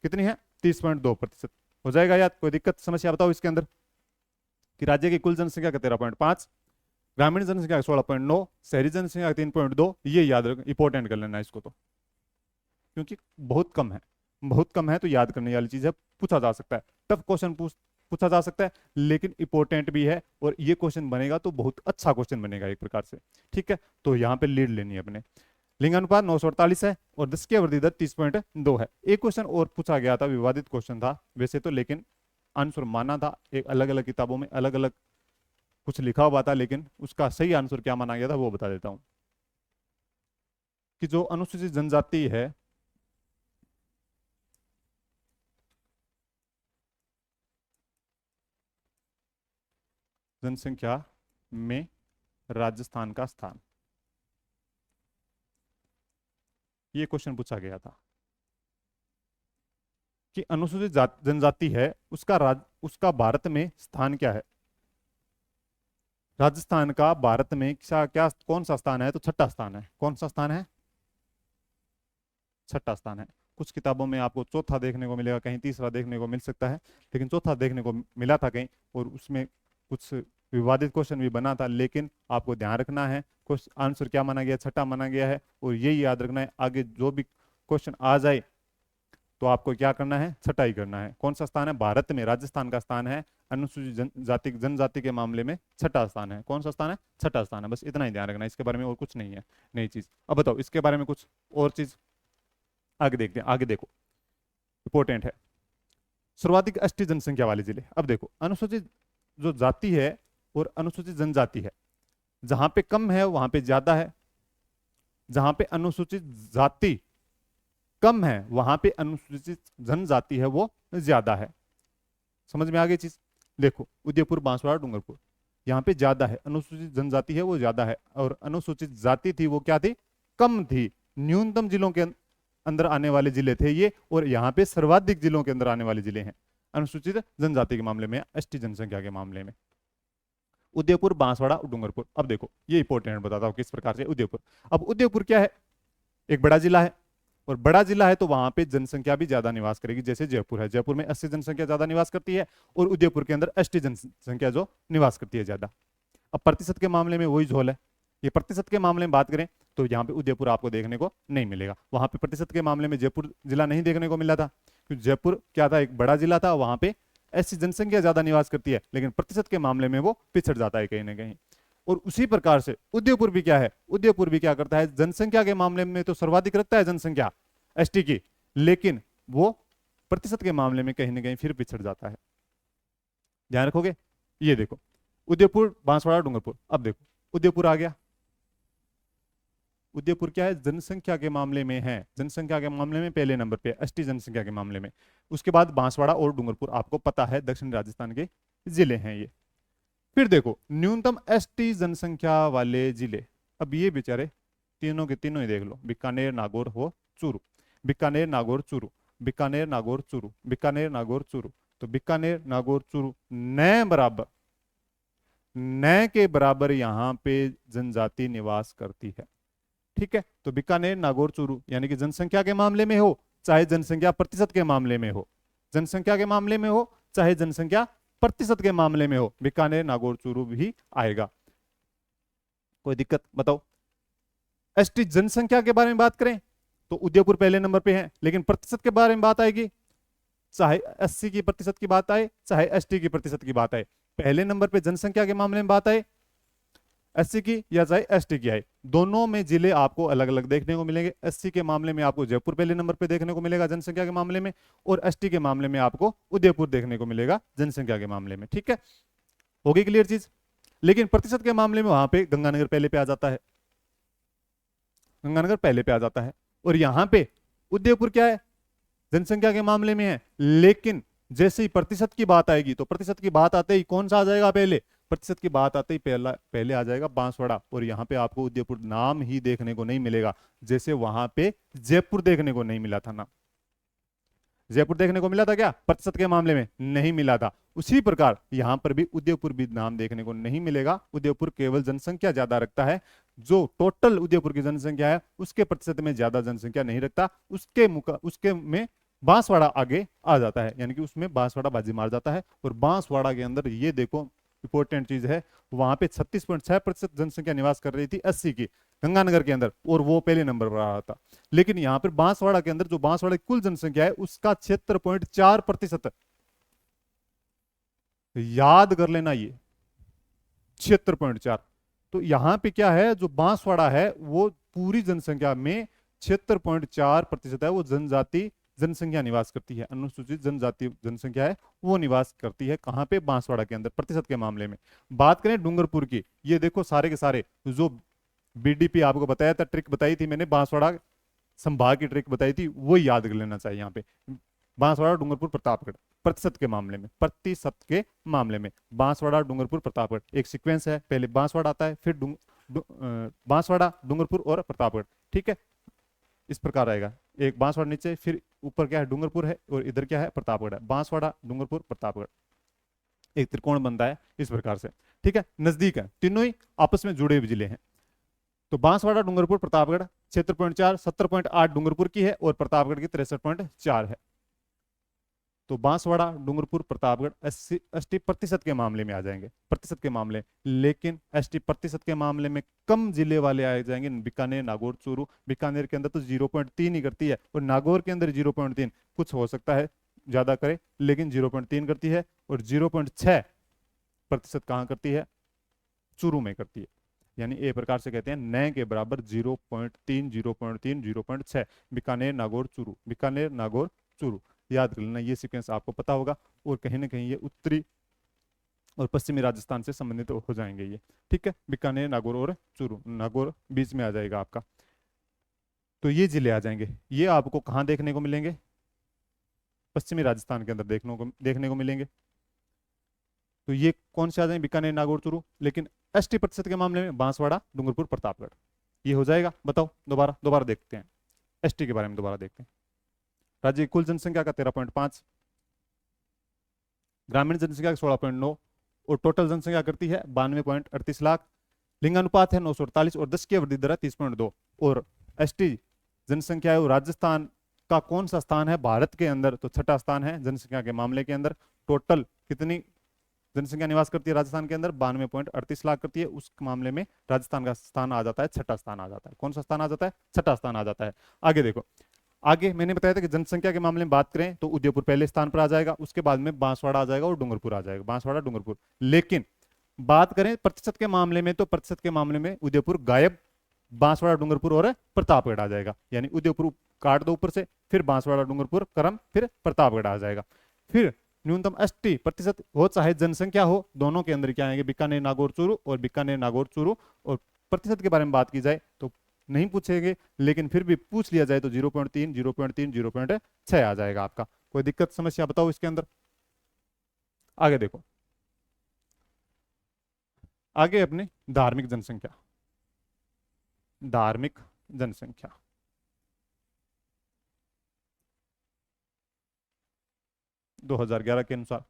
Speaker 1: कितनी है? 30.2%। हो जाएगा याद? कोई दिक्कत समस्या बताओ इसके अंदर? कि राज्य की कुल जनसंख्या का 13.5, ग्रामीण जनसंख्या का 16.9, शहरी जनसंख्या का 3.2। ये याद रखो, इंपॉर्टेंट कर लेना इसको, तो क्योंकि बहुत कम है। बहुत कम है तो याद करने वाली चीज है, पूछा जा सकता है। टफ क्वेश्चन पूछा जा सकता है, लेकिन इंपॉर्टेंट भी है। और ये क्वेश्चन बनेगा तो बहुत अच्छा क्वेश्चन बनेगा एक प्रकार से। ठीक है, तो यहाँ पे लीड लेनी है अपने। लिंगानुपात 948 है और दशकीय वृद्धि दर 30.2 है। एक क्वेश्चन और पूछा गया था, विवादित क्वेश्चन था वैसे तो, लेकिन आंसर माना था। एक अलग अलग किताबों में अलग अलग कुछ लिखा हुआ था, लेकिन उसका सही आंसर क्या माना गया था वो बता देता हूं। कि जो अनुसूचित जनजाति है, जनसंख्या में राजस्थान का स्थान, ये क्वेश्चन पूछा गया था कि अनुसूचित जनजाति है उसका भारत में स्थान क्या है? राजस्थान का भारत में क्या कौन सा स्थान है? तो छठा स्थान है। कौन सा स्थान है? छठा स्थान है। कुछ किताबों में आपको चौथा देखने को मिलेगा, कहीं तीसरा देखने को मिल सकता है, लेकिन चौथा देखने को मिला था कहीं। और उसमें कुछ विवादित क्वेश्चन भी बना था, लेकिन आपको ध्यान रखना है क्वेश्चन आंसर क्या माना गया? छठा माना गया है। और यही याद रखना है, आगे जो भी क्वेश्चन आ जाए तो आपको क्या करना है? छठा ही करना है। कौन सा स्थान है भारत में? राजस्थान का स्थान है अनुसूचित जनजाति के मामले में छठा स्थान है। कौन सा स्थान है? छठा स्थान है। बस इतना ही ध्यान रखना है, इसके बारे में और कुछ नहीं है नई चीज। अब बताओ इसके बारे में कुछ और चीज आगे देखते हैं। आगे देखो, इंपॉर्टेंट है, सर्वाधिक एसटी जनसंख्या वाले जिले। अब देखो, अनुसूचित जो जाति है और अनुसूचित जनजाति है, जहां पे कम है वहां पे ज्यादा है, जहां पे अनुसूचित जाति कम है वहां पे अनुसूचित जनजाति है वो ज्यादा है। समझ में आ गई चीज? देखो, उदयपुर, बांसवाड़ा, डूंगरपुर, यहाँ पे ज्यादा है, अनुसूचित जनजाति है वो ज्यादा है, और अनुसूचित जाति थी वो क्या थी? कम थी। न्यूनतम जिलों के अंदर आने वाले जिले थे ये, और यहाँ पे सर्वाधिक जिलों के अंदर आने वाले जिले हैं अनुसूचित जनजाति के मामले में, एसटी जनसंख्या के मामले में। उदयपुर, बांसवाड़ा, डूंगरपुर। अब देखो ये इंपॉर्टेंट बताता हूँ किस प्रकार से उदयपुर। अब उदयपुर क्या है? एक बड़ा जिला है, और बड़ा जिला है तो वहां पे जनसंख्या भी ज्यादा निवास करेगी। जैसे जयपुर है, जयपुर में 80 जनसंख्या ज्यादा निवास करती है, और उदयपुर के अंदर 80 जनसंख्या जो निवास करती है ज्यादा। अब प्रतिशत के मामले में वही झोल है। ये प्रतिशत के मामले में बात करें तो यहाँ पे उदयपुर आपको देखने को नहीं मिलेगा। वहां पे प्रतिशत के मामले में जयपुर जिला नहीं देखने को मिला था, क्योंकि जयपुर क्या था? एक बड़ा जिला था, वहां पे ऐसी जनसंख्या ज्यादा निवास करती है, लेकिन प्रतिशत के मामले में वो पिछड़ जाता है कहीं ना कहीं। और उसी प्रकार से उदयपुर भी क्या है, उदयपुर भी क्या करता है, जनसंख्या के मामले में तो सर्वाधिक रखता है जनसंख्या एसटी की, लेकिन वो प्रतिशत के मामले में कहीं ना कहीं फिर पिछड़ जाता है। ध्यान रखोगे। ये देखो उदयपुर, बांसवाड़ा, डूंगरपुर। अब देखो उदयपुर आ गया। उदयपुर क्या है, जनसंख्या के मामले में है, जनसंख्या के मामले में पहले नंबर पे, एसटी जनसंख्या के मामले में। उसके बाद बांसवाड़ा और डूंगरपुर, आपको पता है दक्षिण राजस्थान के जिले हैं ये। फिर देखो न्यूनतम एसटी जनसंख्या वाले जिले, अब ये बेचारे तीनों के तीनों ही देख लो, बीकानेर, नागौर हो चूरू, बीकानेर, नागौर, चूरू, बीकानेर, नागौर, चूरू, बीकानेर, नागौर, चूरू। तो बीकानेर, नागौर, चूरू न के बराबर यहां पे जनजाति निवास करती है। ठीक है, तो बीकानेर, नागौर, चूरू यानी कि जनसंख्या के मामले में हो चाहे जनसंख्या प्रतिशत के मामले में हो, जनसंख्या के मामले में हो चाहे जनसंख्या प्रतिशत के मामले में हो, बीकानेर, नागौर, चूरू भी आएगा। कोई दिक्कत बताओ। एसटी जनसंख्या के बारे में बात करें तो उदयपुर पहले नंबर पे है, लेकिन प्रतिशत के बारे में बात आएगी, चाहे 80 की प्रतिशत की बात आए चाहे एसटी की प्रतिशत की बात आए, पहले नंबर पे जनसंख्या के मामले में बात आए 80 की या चाहे एसटी की आए, दोनों में जिले आपको अलग अलग देखने को मिलेंगे। 80 के मामले में आपको जयपुर पहले नंबर पे देखने को मिलेगा जनसंख्या के मामले में, और एसटी के मामले में आपको उदयपुर देखने को मिलेगा जनसंख्या के मामले में। ठीक है, होगी क्लियर चीज। लेकिन प्रतिशत के मामले में वहां पे गंगानगर पहले पे आ जाता है, गंगानगर पहले पे आ जाता है, और यहां पे उदयपुर क्या है, जनसंख्या के मामले में है, लेकिन जैसे ही प्रतिशत की बात आएगी तो प्रतिशत की बात आते ही कौन सा आ जाएगा पहले, प्रतिशत की बात आते ही पहले आ जाएगा बांसवाड़ा, और यहाँ पे आपको उदयपुर नाम ही देखने को नहीं मिलेगा, जैसे वहां पे जयपुर देखने को नहीं मिला था ना, जयपुर देखने को मिला था क्या, प्रतिशत के मामले में नहीं मिला था। उसी प्रकार यहां पर भी उदयपुर भी नाम देखने को नहीं मिलेगा। उदयपुर केवल जनसंख्या ज्यादा रखता है, जो टोटल उदयपुर की जनसंख्या है उसके प्रतिशत में ज्यादा जनसंख्या नहीं रखता, उसके में बांसवाड़ा आगे आ जाता है, यानी कि उसमें बांसवाड़ा बाजी मार जाता है। और बांसवाड़ा के अंदर ये देखो इंपॉर्टेंट चीज है, वहां पे 36.6% जनसंख्या निवास कर रही थी 80 की गंगानगर के अंदर, और वो पहले नंबर पर आ रहा था। लेकिन यहां पर बांसवाड़ा के अंदर जो बांसवाड़ा की कुल जनसंख्या है उसका 76.4%, याद कर लेना ये 76.4। तो यहां पे क्या है, जो बांसवाड़ा है वो पूरी जनसंख्या में 76.4% है, वो जनजाति जनसंख्या निवास करती है, अनुसूचित जनजाति जनसंख्या है वो निवास करती है। कहां पे, बांसवाड़ा के अंदर प्रतिशत के मामले में। बात करें डूंगरपुर की, ये देखो सारे के सारे जो बीडीपी आपको बताया था, ट्रिक बताई थी मैंने, बांसवाड़ा संभाग की ट्रिक बताई थी, वो याद कर लेना चाहिए। यहाँ पे बांसवाड़ा, डूंगरपुर, प्रतापगढ़ प्रतिशत के मामले में, प्रतिशत के मामले में बांसवाड़ा, डूंगरपुर, प्रतापगढ़ एक सीक्वेंस है, पहले बांसवाड़ा आता है, फिर बांसवाड़ा, डूंगरपुर और प्रतापगढ़। ठीक है, इस प्रकार आएगा, एक बांसवाड़ा नीचे, फिर ऊपर क्या है डूंगरपुर है, और इधर क्या है प्रतापगढ़ है, बांसवाड़ा, डूंगरपुर, प्रतापगढ़ एक त्रिकोण बनता है इस प्रकार से। ठीक है, नजदीक है, तीनों ही आपस में जुड़े हुए जिले हैं। तो बांसवाड़ा, डूंगरपुर, प्रतापगढ़ 76.4, 70.8 डूंगरपुर की है और प्रतापगढ़ की 63.4 है। तो बांसवाड़ा, डूंगरपुर, प्रतापगढ़ एसटी प्रतिशत के मामले में आ जाएंगे, प्रतिशत के मामले। लेकिन एसटी प्रतिशत के मामले में कम जिले वाले आ जाएंगे, बीकानेर, नागौर, चूरू। बीकानेर के अंदर तो 0.3 ही करती है, और नागौर के अंदर 0.3, कुछ हो सकता है ज्यादा करे, लेकिन 0.3 करती है। और 0.6% कहां करती है, चूरू में करती है। यानी ए प्रकार से कहते हैं न के बराबर 0.3, 0.3, 0.6, बीकानेर, नागौर, चूरू, बीकानेर, नागौर, चूरू। याद कर लेना, ये सीक्वेंस आपको पता होगा, और कहीं ना कहीं ये उत्तरी और पश्चिमी राजस्थान से संबंधित हो जाएंगे ये। ठीक है, बीकानेर, नागौर और चूरू, नागौर बीच में आ जाएगा आपका। तो ये जिले आ जाएंगे, ये आपको कहाँ देखने को मिलेंगे, पश्चिमी राजस्थान के अंदर देखने को मिलेंगे। तो ये कौन से आ जाएंगे, बीकानेर, नागौर, चूरू। लेकिन एसटी प्रतिशत के मामले में बांसवाड़ा, डूंगरपुर, प्रतापगढ़ ये हो जाएगा। बताओ, दोबारा देखते हैं, एसटी के बारे में दोबारा देखते हैं। राज्य की कुल जनसंख्या का 13.5, ग्रामीण जनसंख्या का 16.9, और टोटल जनसंख्या करती है 92.38 लाख। लिंगानुपात है 948, और 10 की वृद्धि दर है 30.2। और एसटी जनसंख्या है वो राजस्थान का कौन सा स्थान है भारत के अंदर, तो छठा स्थान है जनसंख्या के मामले के अंदर। टोटल कितनी जनसंख्या निवास करती है राजस्थान के अंदर, 92.38 लाख करती है। उस मामले में राजस्थान का स्थान आ जाता है, छठा स्थान आ जाता है। कौन सा स्थान आ जाता है, छठा स्थान आ जाता है। आगे देखो, आगे मैंने बताया था कि जनसंख्या के मामले में बात करें तो उदयपुर पहले स्थान पर आ जाएगा, उसके बाद में बांसवाड़ा आ जाएगा और डूंगरपुर आ जाएगा, बांसवाड़ा डूंगरपुर। लेकिन बात करें प्रतिशत के मामले में तो प्रतिशत के मामले में उदयपुर गायब, बांसवाड़ा डूंगरपुर और प्रतापगढ़ आ जाएगा। यानी उदयपुर काट दो ऊपर से, फिर बांसवाड़ा डूंगरपुर क्रम, फिर प्रतापगढ़ आ जाएगा। फिर न्यूनतम 80% हो चाहे जनसंख्या हो, दोनों के अंदर क्या आएंगे, बीकानेर नागौर चूरू और बीकानेर नागौर चूरू। और प्रतिशत के बारे में बात की जाए तो नहीं पूछेंगे, लेकिन फिर भी पूछ लिया जाए तो 0.3, 0.3, 0.6 आ जाएगा आपका। कोई दिक्कत समस्या बताओ इसके अंदर। आगे देखो, आगे अपनी धार्मिक जनसंख्या, धार्मिक जनसंख्या 2011 के अनुसार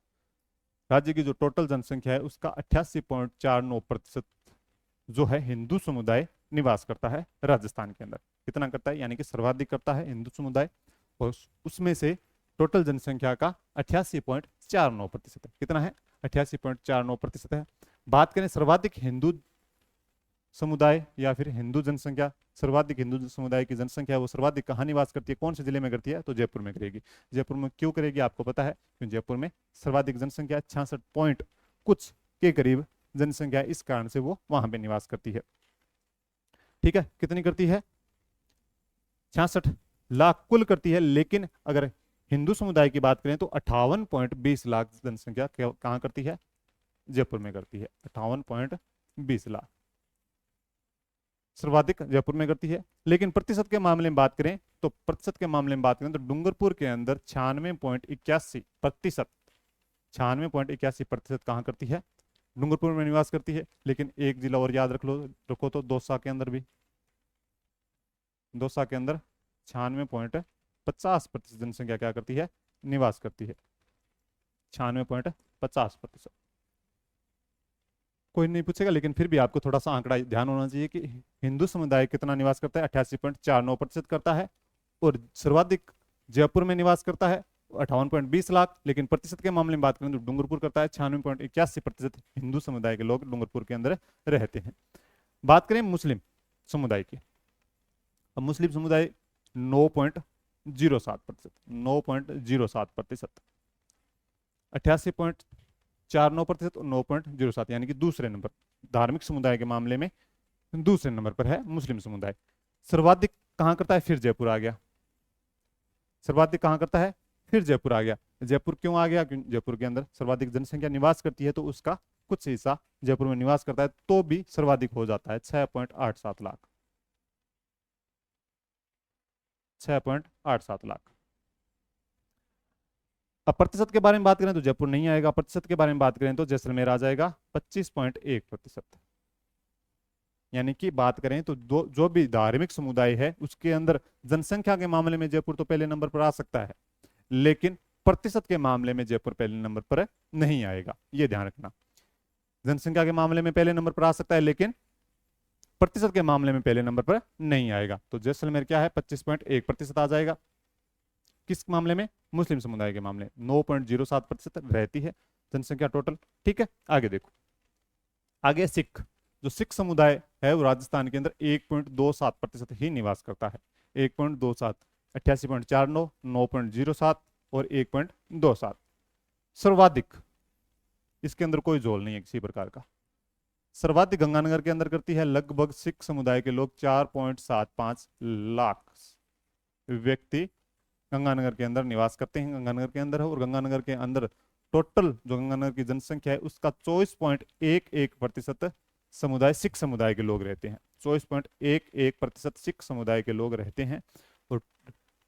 Speaker 1: राज्य की जो टोटल जनसंख्या है उसका 88.49% जो है हिंदू समुदाय निवास करता है राजस्थान के अंदर। कितना करता है, यानी कि सर्वाधिक करता है हिंदू समुदाय, और उसमें से टोटल जनसंख्या का 88.49% है। कितना है, 88.49% है। बात करें सर्वाधिक हिंदू समुदाय या फिर हिंदू जनसंख्या, सर्वाधिक हिंदू समुदाय की जनसंख्या वो सर्वाधिक कहाँ निवास करती है, कौन से जिले में करती है, तो जयपुर में करेगी। जयपुर में क्यों करेगी आपको पता है, क्योंकि जयपुर में सर्वाधिक जनसंख्या 66 पॉइंट कुछ के करीब जनसंख्या, इस कारण से वो वहां पे निवास करती है। ठीक है, कितनी करती है, 66 लाख कुल करती है। लेकिन अगर हिंदू समुदाय की बात करें तो 58.20 लाख जनसंख्या कहाँ करती है, जयपुर में करती है। 58.20 लाख सर्वाधिक जयपुर में करती है। लेकिन प्रतिशत के मामले में बात करें तो प्रतिशत के मामले में बात करें तो डूंगरपुर के अंदर 96.81%, 96.81% कहाँ करती है, डूंगरपुर में निवास करती है। लेकिन एक जिला और याद रखो तो दौसा के अंदर भी, दौसा के अंदर 96.50% जनसंख्या क्या करती है, निवास करती है। 96.50%। कोई नहीं पूछेगा, लेकिन फिर भी आपको थोड़ा सा आंकड़ा ध्यान होना चाहिए कि हिंदू समुदाय कितना निवास करता है, 88.49% करता है। और सर्वाधिक जयपुर में निवास करता है 58.20 लाख। लेकिन प्रतिशत के मामले में बात करें तो डूंगरपुर करता है 96.81% हिंदू समुदाय के लोग डूंगरपुर के अंदर रहते हैं। बात करें मुस्लिम समुदाय की, अब मुस्लिम समुदाय 9.07%, 9.07%, 88.49% और 9.07, यानी कि दूसरे नंबर धार्मिक समुदाय के मामले में दूसरे नंबर पर है मुस्लिम समुदाय। सर्वाधिक कहां करता है, फिर जयपुर आ गया। सर्वाधिक कहां करता है, फिर जयपुर आ गया। जयपुर क्यों आ गया, क्योंकि जयपुर के अंदर सर्वाधिक जनसंख्या निवास करती है, तो उसका कुछ हिस्सा जयपुर में निवास करता है, तो भी सर्वाधिक हो जाता है 6.87 लाख, 6.87 लाख। अब प्रतिशत के बारे में बात करें तो जयपुर नहीं आएगा। प्रतिशत के बारे में बात करें तो जैसलमेर आ जाएगा 25.1%। यानी कि बात करें तो जो भी धार्मिक समुदाय है उसके अंदर जनसंख्या के मामले में जयपुर तो पहले नंबर पर आ सकता है, लेकिन प्रतिशत के मामले में जयपुर पहले नंबर पर नहीं आएगा, ये ध्यान रखना। जनसंख्या के मामले में पहले नंबर पर आ सकता है, लेकिन प्रतिशत के मामले में पहले नंबर पर नहीं आएगा। तो जैसलमेर क्या है, 25.1% आ जाएगा। किस मामले में, मुस्लिम समुदाय के मामले 9.07% रहती है जनसंख्या टोटल। ठीक है, आगे देखो, आगे सिख, जो सिख समुदाय है वो राजस्थान के अंदर 1.27% ही निवास करता है। 1.27, 88.49, 9.07 और 1.27। सर्वाधिक, इसके अंदर कोई जोल नहीं है किसी प्रकार का। सर्वाधिक गंगानगर के अंदर करती है, लगभग सिख समुदाय के लोग 4.75 लाख व्यक्ति गंगानगर के अंदर निवास करते हैं। गंगानगर के अंदर है, और गंगानगर के अंदर टोटल जो गंगानगर की जनसंख्या है उसका 24.11% समुदाय सिख समुदाय के लोग रहते हैं। 24.11% सिख समुदाय के लोग रहते हैं। और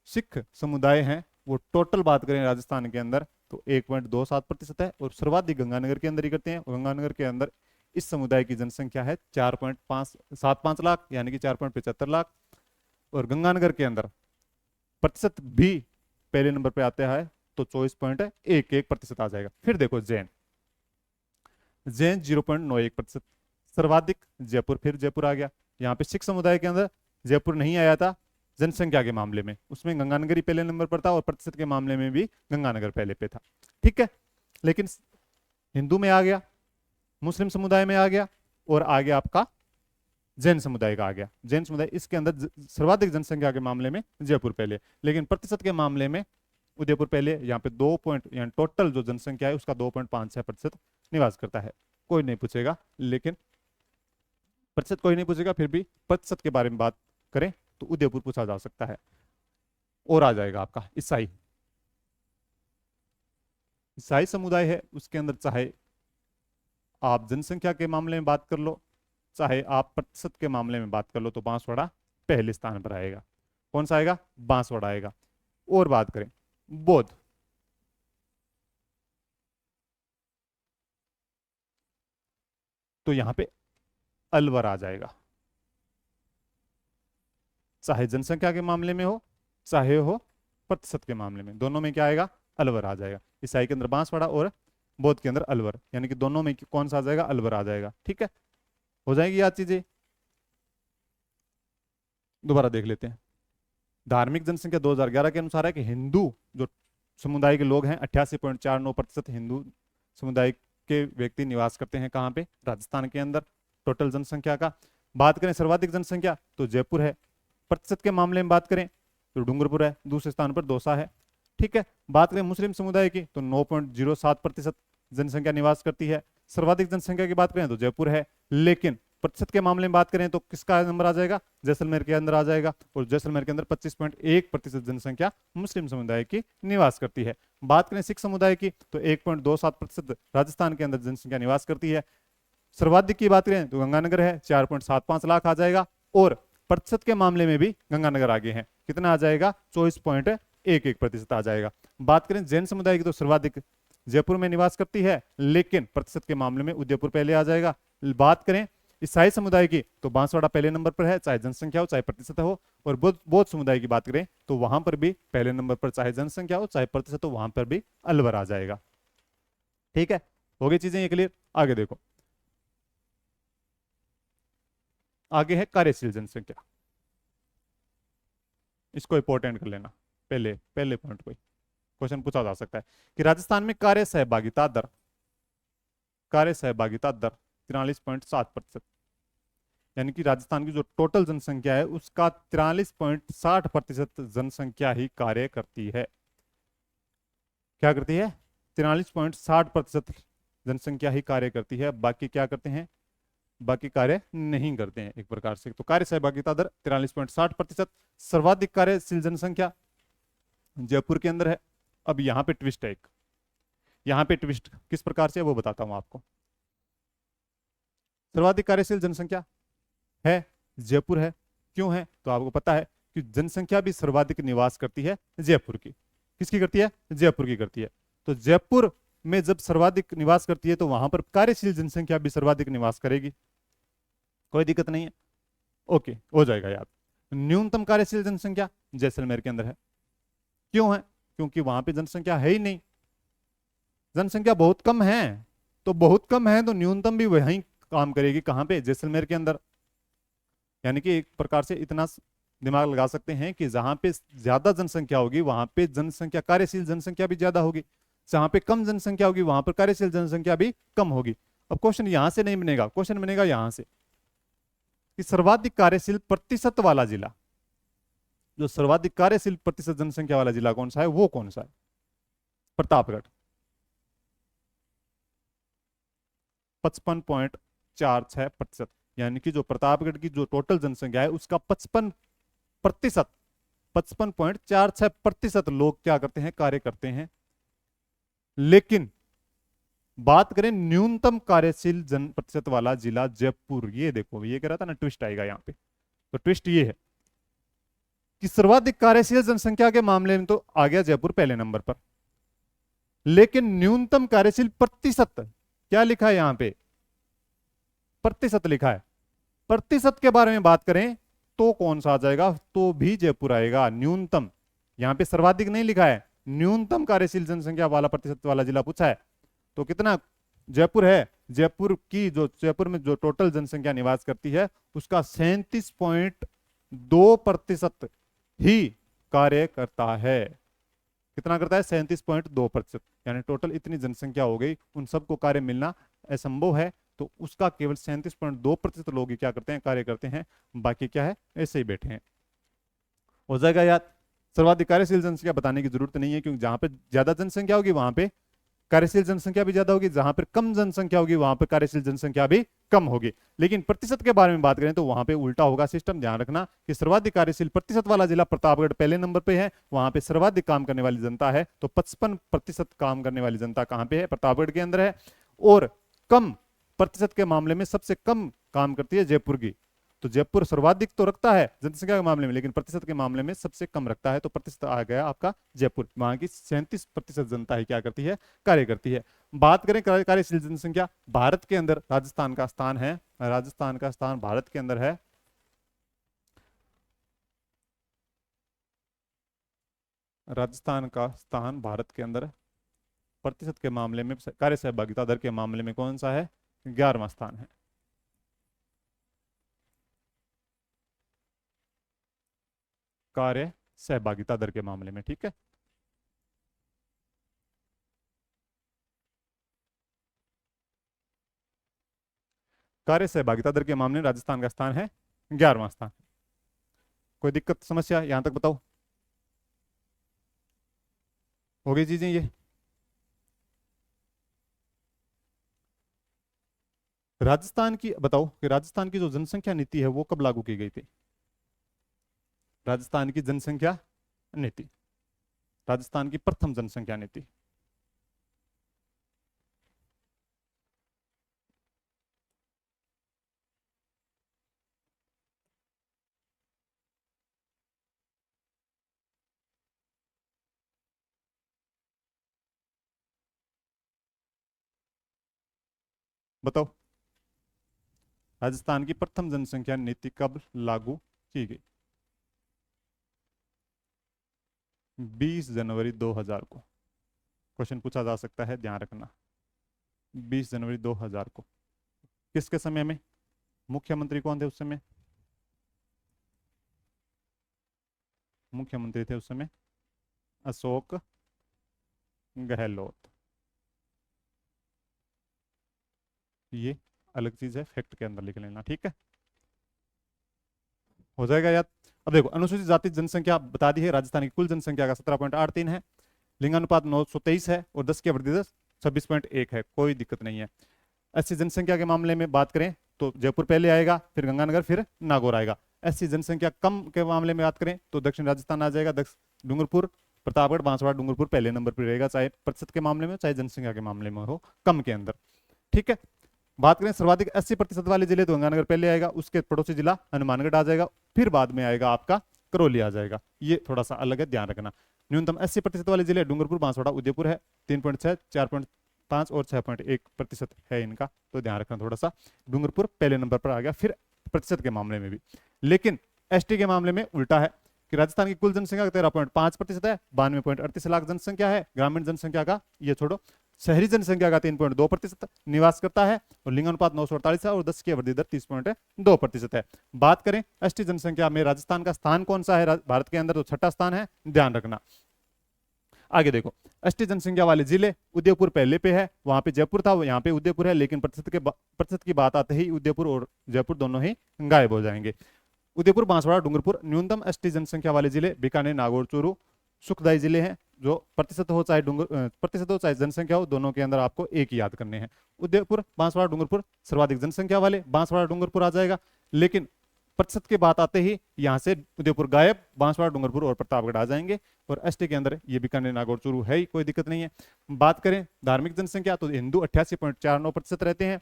Speaker 1: सिख समुदाय हैं वो टोटल बात करें राजस्थान के अंदर तो 1.27% है, और सर्वाधिक गंगानगर के अंदर ही करते हैं। गंगानगर के अंदर इस समुदाय की जनसंख्या है 4.75 लाख, यानी कि 4.75 लाख। और गंगानगर के अंदर प्रतिशत भी पहले नंबर पे आता है तो 24.11% आ जाएगा। फिर देखो जैन, जैन 0.91%, सर्वाधिक जयपुर, फिर जयपुर आ गया। यहाँ पे सिख समुदाय के अंदर जयपुर नहीं आया था जनसंख्या के मामले में, उसमें गंगानगर ही पहले नंबर पर था, और प्रतिशत के मामले में भी गंगानगर पहले पे था। ठीक है, लेकिन हिंदू में आ गया, मुस्लिम समुदाय में आ गया, और आ गया आपका जैन समुदाय का आ गया। जैन समुदाय इसके अंदर सर्वाधिक जनसंख्या के मामले में जयपुर पहले, लेकिन प्रतिशत के मामले में उदयपुर पहले। यहाँ पे 2 पॉइंट यानी टोटल जो जनसंख्या है उसका 2.56% निवास करता है। कोई नहीं पूछेगा, लेकिन प्रतिशत कोई नहीं पूछेगा, फिर भी प्रतिशत के बारे में बात करें तो उदयपुर पूछा जा सकता है। और आ जाएगा आपका ईसाई। ईसाई समुदाय है, उसके अंदर चाहे आप जनसंख्या के मामले में बात कर लो, चाहे आप प्रतिशत के मामले में बात कर लो, तो बांसवाड़ा पहले स्थान पर आएगा। कौन सा आएगा? बांसवाड़ा आएगा। और बात करें बौद्ध, तो यहां पे अलवर आ जाएगा। चाहे जनसंख्या के मामले में हो, चाहे हो प्रतिशत के मामले में, दोनों में क्या आएगा? अलवर आ जाएगा। ईसाई के अंदर बांसवाड़ा और बौद्ध के अंदर अलवर, यानी कि दोनों में कौन सा आ जाएगा? अलवर आ जाएगा। ठीक है, हो जाएगी याद चीजें। दोबारा देख लेते हैं। धार्मिक जनसंख्या 2011 के अनुसार है कि हिंदू जो समुदाय के लोग हैं 88.49% हिंदू समुदाय के व्यक्ति निवास करते हैं। कहाँ पे? राजस्थान के अंदर। टोटल जनसंख्या का बात करें सर्वाधिक जनसंख्या तो जयपुर है। प्रतिशत के मामले में बात करें तो डूंगरपुर है, दूसरे स्थान पर दौसा है। ठीक है, बात करें मुस्लिम समुदाय की तो 9.07% जनसंख्या निवास करती है। सर्वाधिक जनसंख्या की बात करें तो जयपुर है, लेकिन प्रतिशत के मामले में बात करें तो किसका नंबर आ जाएगा? जैसलमेर के अंदर आ जाएगा। और जैसलमेर के अंदर 25.1% जनसंख्या मुस्लिम समुदाय की निवास करती है। बात करें सिख समुदाय की तो 1.27% राजस्थान के अंदर जनसंख्या निवास करती है। सर्वाधिक की बात करें तो गंगानगर है, 4.75 लाख आ जाएगा। और प्रतिशत के मामले में भी गंगानगर आगे है, कितना आ जाएगा? 24.11% आ जाएगा। बात करें जैन समुदाय की तो सर्वाधिक जयपुर में निवास करती है, लेकिन प्रतिशत के मामले में उदयपुर पहले आ जाएगा। बात करें ईसाई समुदाय की तो बांसवाड़ा पहले नंबर पर है, चाहे जनसंख्या हो चाहे प्रतिशत हो। और बौद्ध समुदाय की बात करें तो वहां पर भी पहले नंबर पर, चाहे जनसंख्या हो चाहे प्रतिशत हो, वहां पर भी अलवर आ जाएगा। ठीक है, हो गई चीजें ये क्लियर। आगे देखो, आगे है कार्यशील जनसंख्या। इसको इंपॉर्टेंट कर लेना, पहले पहले पॉइंट को क्वेश्चन पूछा जा सकता है कि राजस्थान में कार्य सहभागिता दर 43.7%, यानी कि राजस्थान की जो टोटल जनसंख्या है उसका 43.60% जनसंख्या ही कार्य करती है। क्या करती है? 43.60% जनसंख्या ही कार्य करती है, बाकी क्या करते हैं? बाकी कार्य नहीं करते हैं एक प्रकार से। तो कार्य सहभागिता दर 43.60%। सर्वाधिक कार्यशील जनसंख्या जयपुर के अंदर है। अब यहां पे ट्विस्ट है एक, यहां पे ट्विस्ट किस प्रकार से वो बताता हूं आपको। सर्वाधिक कार्यशील जनसंख्या है जयपुर है, क्यों है? तो आपको पता है कि जनसंख्या भी सर्वाधिक निवास करती है जयपुर की। किसकी करती है? जयपुर की करती है। तो जयपुर में जब सर्वाधिक निवास करती है तो वहां पर कार्यशील जनसंख्या भी सर्वाधिक निवास करेगी, कोई दिक्कत नहीं है। ओके, हो जाएगा याद। न्यूनतम कार्यशील जनसंख्या जैसलमेर के अंदर है, क्यों है? क्योंकि वहां पे जनसंख्या है ही नहीं, जनसंख्या बहुत कम है। तो बहुत कम है तो न्यूनतम भी वहीं काम करेगी, कहां पे? जैसलमेर के अंदर। यानी कि एक प्रकार से इतना दिमाग लगा सकते हैं कि जहां पे ज्यादा जनसंख्या होगी वहां पे जनसंख्या, कार्यशील जनसंख्या भी ज्यादा होगी। जहां पे कम जनसंख्या होगी वहां पर कार्यशील जनसंख्या भी कम होगी। अब क्वेश्चन यहां से नहीं बनेगा, क्वेश्चन बनेगा यहां से कि सर्वाधिक कार्यशील प्रतिशत वाला जिला, जो सर्वाधिक कार्यशील प्रतिशत जनसंख्या वाला जिला कौन सा है? वो कौन सा है? प्रतापगढ़, 55.46%। यानी कि जो प्रतापगढ़ की जो टोटल जनसंख्या है उसका 55.46% लोग क्या करते हैं? कार्य करते हैं। लेकिन बात करें न्यूनतम कार्यशील जन प्रतिशत वाला जिला जयपुर, ये देखो, ये कह रहा था ना ट्विस्ट आएगा यहाँ पे। तो ट्विस्ट ये है कि सर्वाधिक कार्यशील जनसंख्या के मामले में तो आ गया जयपुर पहले नंबर पर, लेकिन न्यूनतम कार्यशील प्रतिशत क्या लिखा है यहां पे? प्रतिशत लिखा है। प्रतिशत के बारे में बात करें तो कौन सा आ जाएगा? तो भी जयपुर आएगा। न्यूनतम, यहां पे सर्वाधिक नहीं लिखा है, न्यूनतम कार्यशील जनसंख्या वाला प्रतिशत वाला जिला पूछा है। तो कितना जयपुर है? जयपुर में जो टोटल जनसंख्या निवास करती है उसका 37.2% ही कार्य करता है। कितना करता है? 37.2%। यानी टोटल इतनी जनसंख्या हो गई, उन सबको कार्य मिलना असंभव है। तो उसका केवल 37.2% लोग ही क्या करते हैं, कार्य करते हैं, बाकी क्या है, ऐसे ही बैठे हैं। हो जाएगा याद। सर्वाधिक कार्यशील जनसंख्या बताने की जरूरत नहीं है, क्योंकि जहां पे ज्यादा जनसंख्या होगी वहां पे कार्यशील जनसंख्या भी ज्यादा होगी, जहां पर कम जनसंख्या होगी वहां पर कार्यशील जनसंख्या भी कम होगी। लेकिन प्रतिशत के बारे में बात करें तो वहां पे उल्टा होगा सिस्टम। ध्यान रखना कि सर्वाधिक कार्यशील प्रतिशत वाला जिला प्रतापगढ़ पहले नंबर पे है, वहां पे सर्वाधिक काम करने वाली जनता है, तो 55% काम करने वाली जनता कहां पे है, प्रतापगढ़ के अंदर है। और कम प्रतिशत के मामले में सबसे कम काम करती है जयपुर की। तो जयपुर सर्वाधिक तो रखता है जनसंख्या के मामले में, लेकिन प्रतिशत के मामले में सबसे कम रखता है, तो प्रतिशत आ गया आपका जयपुर। वहां की 37% जनता ही क्या करती है, कार्य करती है। बात करें कार्यशील जनसंख्या, भारत के अंदर राजस्थान का स्थान है, राजस्थान का स्थान भारत के अंदर है राजस्थान का स्थान भारत के अंदर प्रतिशत के मामले में, कार्य सहभागिता दर के मामले में कौन सा है, 11वां स्थान है। कार्य सहभागिता दर के मामले में, ठीक है। कार्य सहभागिता दर के मामले में राजस्थान का स्थान है 11वां स्थान। कोई दिक्कत समस्या यहां तक बताओ, हो गई चीजें ये। राजस्थान की बताओ कि राजस्थान की जो जनसंख्या नीति है वो कब लागू की गई थी, राजस्थान की जनसंख्या नीति, राजस्थान की प्रथम जनसंख्या नीति। बताओ राजस्थान की प्रथम जनसंख्या नीति कब लागू की गई। 20 जनवरी 2000 को क्वेश्चन पूछा जा सकता है, ध्यान रखना। 20 जनवरी 2000 को किसके समय में, मुख्यमंत्री कौन थे उस समय, मुख्यमंत्री थे उस समय अशोक गहलोत। ये अलग चीज है, फैक्ट के अंदर लिख लेना, ठीक है। हो जाएगा याद। अब देखो अनुसूचित जाति जनसंख्या बता दी है, राजस्थान की कुल जनसंख्या का 17.83 है, लिंगानुपात 923 है और 10 की वृद्धि दर 26.1 है, कोई दिक्कत नहीं है। एससी जनसंख्या के मामले में बात करें तो जयपुर पहले आएगा, फिर गंगानगर, फिर नागौर आएगा। एससी जनसंख्या कम के मामले में बात करें तो दक्षिण राजस्थान आ जाएगा, डूंगरपुर, प्रतापगढ़, बांसवाड़ा, डूंगरपुर पहले नंबर पर रहेगा, चाहे प्रतिशत के मामले में चाहे जनसंख्या के मामले में हो, कम के अंदर, ठीक है। बात करें सर्वाधिक 80% वाले जिले तो गंगानगर पहले आएगा, उसके पड़ोसी जिला हनुमानगढ़ आ जाएगा, फिर बाद में आएगा आपका करौली आ जाएगा। ये थोड़ा सा अलग है, ध्यान रखना। न्यूनतम 80% वाले जिले डूंगरपुर, बांसवाड़ा, उदयपुर है, 3.6, 4.5 और 6.1% है इनका, तो ध्यान रखना थोड़ा सा। डूंगरपुर पहले नंबर पर आ गया, फिर प्रतिशत के मामले में भी। लेकिन एसटी के मामले में उल्टा है कि राजस्थान की कुल जनसंख्या का 13.5% है, 92.38 लाख जनसंख्या है। ग्रामीण जनसंख्या का ये छोड़ो, शहरी जनसंख्या का 3.2% निवास करता है और लिंगानुपात 948 है और 10 की वृद्धि दर 30.2% है। बात करें एसटी जनसंख्या में राजस्थान का स्थान कौन सा है भारत के अंदर, तो छठा स्थान है, ध्यान रखना। आगे देखो एसटी जनसंख्या वाले जिले, उदयपुर पहले पे है, वहां पे जयपुर था, यहाँ पे उदयपुर है, लेकिन प्रतिशत की बात आते ही उदयपुर और जयपुर दोनों ही गायब हो जाएंगे। उदयपुर, बांसवाड़ा, डूंगरपुर न्यूनतम एसटी जनसंख्या वाले जिले, बीकानेर, नागौर, चूरू सुखदायी जिले हैं। जो प्रतिशत हो चाहे प्रतिशत हो चाहे जनसंख्या हो, दोनों के अंदर आपको एक ही याद करने हैं। उदयपुर, बांसवाड़ा, डूंगरपुर सर्वाधिक जनसंख्या वाले, बांसवाड़ा, डूंगरपुर आ जाएगा। लेकिन प्रतिशत की बात आते ही यहां से उदयपुर गायब, बांसवाड़ा, डूंगरपुर और प्रतापगढ़ आ जाएंगे। और एसटी के अंदर ये बीकानेर, नागौर, चूरू है ही, कोई दिक्कत नहीं है। बात करें धार्मिक जनसंख्या तो हिंदू 88.49% रहते हैं,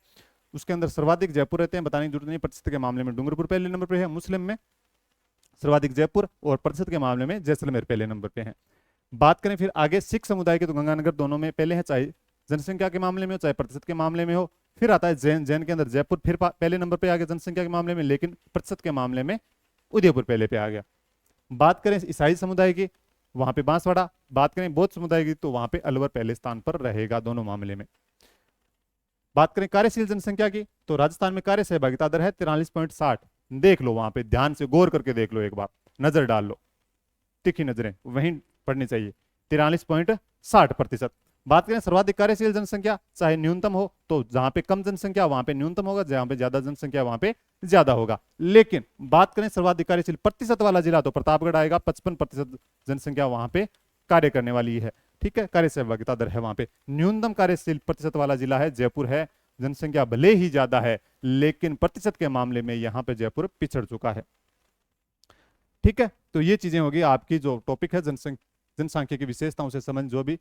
Speaker 1: उसके अंदर सर्वाधिक जयपुर रहते हैं, बताने की जरूरत नहीं। प्रतिशत के मामले में डूंगरपुर पहले नंबर पर है, मुस्लिम में सर्वाधिक जयपुर और प्रतिशत के मामले में जैसलमेर पहले नंबर पे है। बात करें फिर आगे सिख समुदाय के तो गंगानगर दोनों में पहले है, चाहे जनसंख्या के मामले में हो चाहे प्रतिशत के मामले में हो। फिर आता है जैन के अंदर जयपुर फिर पहले नंबर पे आ गया जनसंख्या के मामले में, लेकिन प्रतिशत के मामले में उदयपुर पहले पे आ गया। बात करें ईसाई समुदाय की, वहां पे बांसवाड़ा। बात करें बौद्ध समुदाय की तो वहां पे अलवर पहले स्थान पर रहेगा दोनों मामले में। बात करें कार्यशील जनसंख्या की तो राजस्थान में कार्य सहभागिता दर है 43.60। देख लो वहां पे, ध्यान से गौर करके देख लो, एक बार नजर डाल लो, तिखी नजरें वहीं पढ़नी चाहिए। 43.60%। बात करें सर्वाधिक कार्यशील जनसंख्या, चाहे न्यूनतम हो तो जहां पे कम जनसंख्या वहां पे न्यूनतम होगा, जहां पे ज्यादा जनसंख्या वहां पे ज्यादा होगा। लेकिन बात करें सर्वाधिक कार्यशील प्रतिशत वाला जिला तो प्रतापगढ़ आएगा, 55% जनसंख्या वहां पे कार्य करने वाली है। ठीक है, कार्य सहभागिता दर है वहां पे। न्यूनतम कार्यशील प्रतिशत वाला जिला है जयपुर है, जनसंख्या भले ही ज्यादा है लेकिन प्रतिशत के मामले में यहां पे जयपुर पिछड़ चुका है। ठीक है, तो ये चीजें होगी आपकी जो टॉपिक है जनसंख्या की विशेषताओं से संबंध, जो भी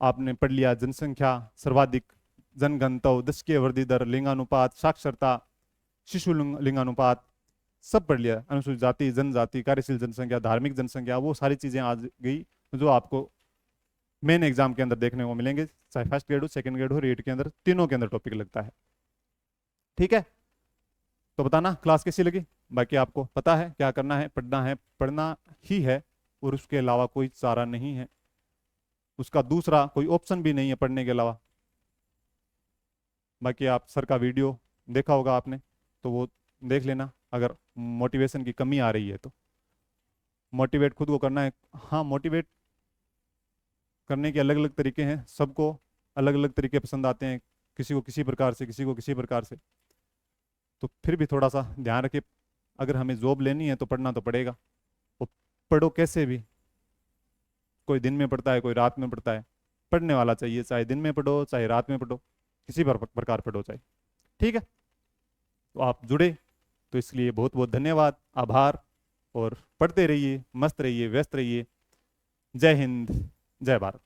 Speaker 1: आपने पढ़ लिया, जनसंख्या, सर्वाधिक, जनघनत्व, दशकीय वृद्धि दर, लिंगानुपात, साक्षरता, शिशु लिंगानुपात, सब पढ़ लिया। अनुसूचित जाति, जनजाति, कार्यशील जनसंख्या, धार्मिक जनसंख्या, वो सारी चीजें आ गई जो आपको मेन एग्जाम के अंदर देखने को मिलेंगे, चाहे फर्स्ट ग्रेड हो, सेकंड ग्रेड हो, रेट के अंदर, तीनों के अंदर टॉपिक लगता है। ठीक है, तो बताना क्लास कैसी लगी। बाकी आपको पता है क्या करना है, पढ़ना ही है और उसके अलावा कोई चारा नहीं है, उसका दूसरा कोई ऑप्शन भी नहीं है पढ़ने के अलावा। बाकी आप सर का वीडियो देखा होगा आपने, तो वो देख लेना। अगर मोटिवेशन की कमी आ रही है तो मोटिवेट खुद को करना है। हाँ, मोटिवेट करने के अलग अलग तरीके हैं, सबको अलग अलग तरीके पसंद आते हैं, किसी को किसी प्रकार से, किसी को किसी प्रकार से। तो फिर भी थोड़ा सा ध्यान रखिए, अगर हमें जॉब लेनी है तो पढ़ना तो पड़ेगा। वो पढ़ो कैसे भी, कोई दिन में पढ़ता है, कोई रात में पढ़ता है, पढ़ने वाला चाहिए, चाहे दिन में पढ़ो चाहे रात में पढ़ो, किसी प्रकार पढ़ो चाहे। ठीक है, तो आप जुड़े तो इसलिए बहुत बहुत धन्यवाद, आभार। और पढ़ते रहिए, मस्त रहिए, व्यस्त रहिए। जय हिंद, जय भारत।